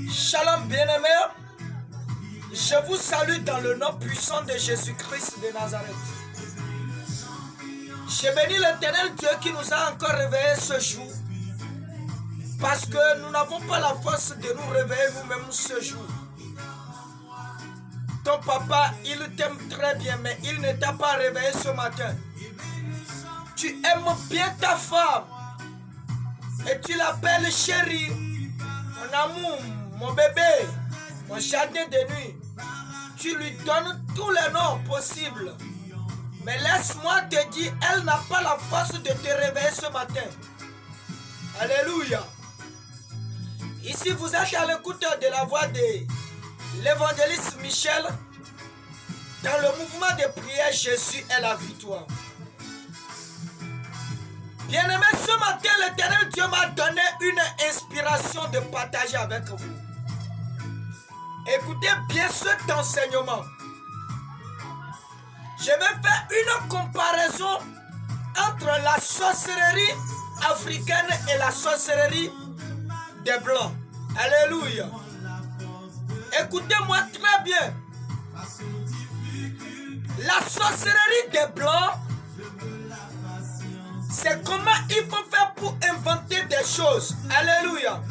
Shalom bien-aimés, je vous salue dans le nom puissant de Jésus-Christ de Nazareth. Je bénis l'Éternel Dieu qui nous a encore réveillés ce jour, parce que nous n'avons pas la force de nous réveiller nous-mêmes ce jour. Ton papa, il t'aime très bien, mais il ne t'a pas réveillé ce matin. Tu aimes bien ta femme et tu l'appelles chérie, mon amour, mon bébé, mon jardin de nuit. Tu lui donnes tous les noms possibles. Mais laisse-moi te dire, elle n'a pas la force de te réveiller ce matin. Alléluia. Ici, vous êtes à l'écoute de la voix de l'évangéliste Michel dans le mouvement de prière Jésus est la victoire. Bien-aimé, ce matin, l'Éternel Dieu m'a donné une inspiration de partager avec vous. Écoutez bien cet enseignement. Je vais faire une comparaison entre la sorcellerie africaine et la sorcellerie des Blancs. Alléluia. Écoutez-moi très bien. La sorcellerie des Blancs, c'est comment il faut faire pour inventer des choses. Alléluia.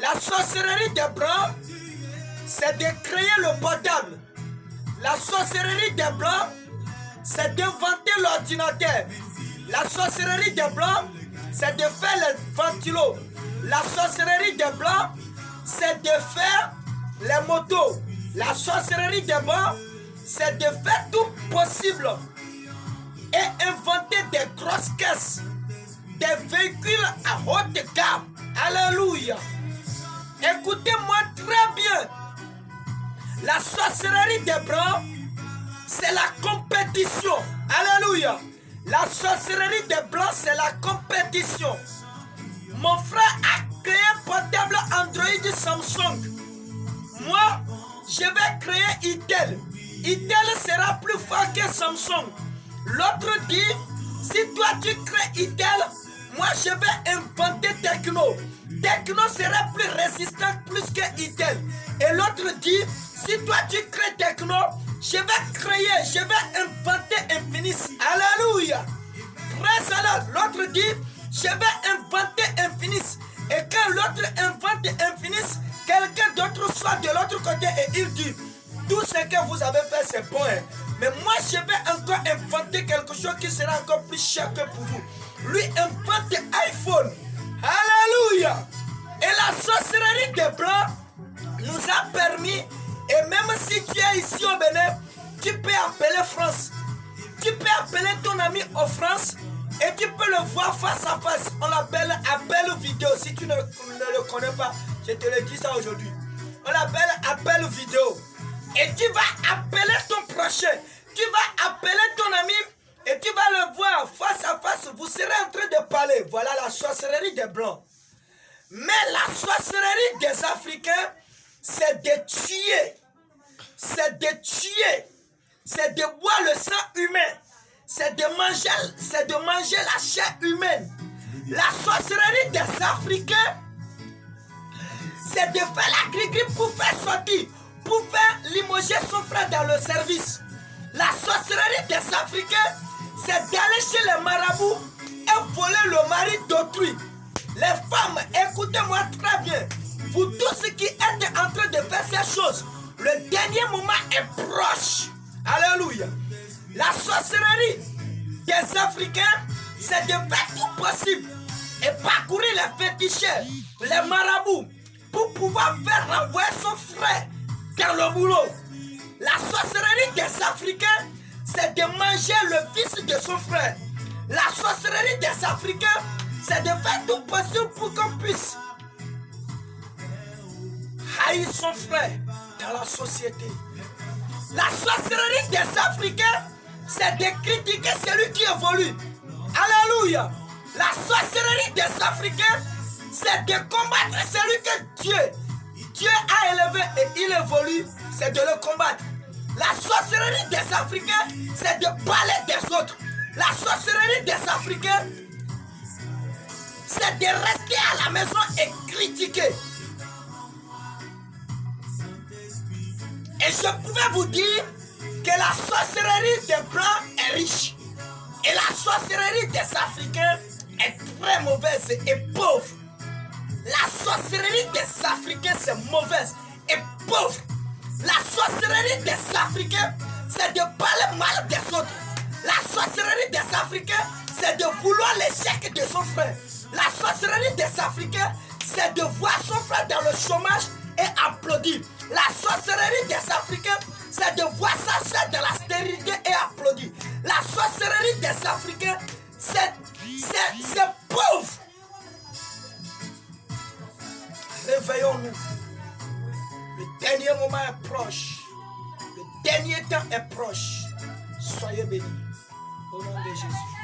La sorcellerie des Blancs, c'est de créer le portable. La sorcellerie des Blancs, c'est d'inventer l'ordinateur. La sorcellerie des Blancs, c'est de faire les ventilos. La sorcellerie des Blancs, c'est de faire les motos. La sorcellerie des Blancs, c'est de faire tout possible et inventer des grosses caisses, des véhicules à haute gamme. Alléluia. Écoutez-moi très bien. La sorcellerie des Blancs, c'est la compétition. Alléluia. La sorcellerie des Blancs, c'est la compétition. Mon frère a créé un portable Android Samsung. Moi, je vais créer Itel. Itel sera plus fort que Samsung. L'autre dit, si toi tu crées Itel, moi je vais inventer Techno. Techno sera plus résistant plus que Itel. Et l'autre dit, si toi tu crées Techno, je vais inventer Infinis. Alléluia. Très alors, l'autre dit, je vais inventer Infinis. Et quand l'autre invente Infinis, quelqu'un d'autre soit de l'autre côté et il dit, tout ce que vous avez fait c'est bon. Hein. Mais moi je vais encore inventer quelque chose qui sera encore plus cher que pour vous. Lui invente iPhone. Alléluia. Et la sorcellerie des Blancs nous a permis, et même si tu es ici au Bénin, tu peux appeler France. Tu peux appeler ton ami en France et tu peux le voir face à face. On l'appelle appel vidéo. Si tu ne le connais pas, je te le dis ça aujourd'hui. On l'appelle appel vidéo. Et tu vas appeler ton prochain. Tu vas appeler ton ami et tu vas le voir face à face. Vous serez en train de parler. Voilà la sorcellerie des Blancs. Mais la sorcellerie des Africains, c'est de tuer. C'est de tuer. C'est de boire le sang humain. C'est de manger la chair humaine. La sorcellerie des Africains, c'est de faire la gris-gris pour faire sortir, pour faire limoger son frère dans le service. La sorcellerie des Africains, c'est d'aller chez les marabouts et voler le mari d'autrui. Les femmes, écoutez-moi très bien. Vous tous qui êtes en train de faire ces choses, le dernier moment est proche. Alléluia. La sorcellerie des Africains, c'est de faire tout possible et parcourir les féticheurs, les marabouts, pour pouvoir faire renvoyer son frère dans le boulot. La sorcellerie des Africains, c'est de manger le fils de son frère. La sorcellerie des Africains, c'est de faire tout possible pour qu'on puisse haïr son frère dans la société. La sorcellerie des Africains, c'est de critiquer celui qui évolue. Alléluia. La sorcellerie des Africains, c'est de combattre celui que Dieu a élevé et il évolue, c'est de le combattre. La sorcellerie des Africains, c'est de parler des autres. La sorcellerie des Africains, c'est de rester à la maison et critiquer. Et je pouvais vous dire que la sorcellerie des Blancs est riche. Et la sorcellerie des Africains est très mauvaise et pauvre. La sorcellerie des Africains, c'est mauvaise et pauvre. La sorcellerie des Africains, c'est de parler mal des autres. La sorcellerie des Africains, c'est de vouloir l'échec de son frère. La sorcellerie des Africains, c'est de voir son frère dans le chômage et applaudir. La sorcellerie des Africains, c'est de voir sa soeur dans la stérilité et applaudir. La sorcellerie des Africains, c'est pauvre. Réveillons-nous. Le dernier moment est proche. Le dernier temps est proche. Soyez bénis. Au nom de Jésus.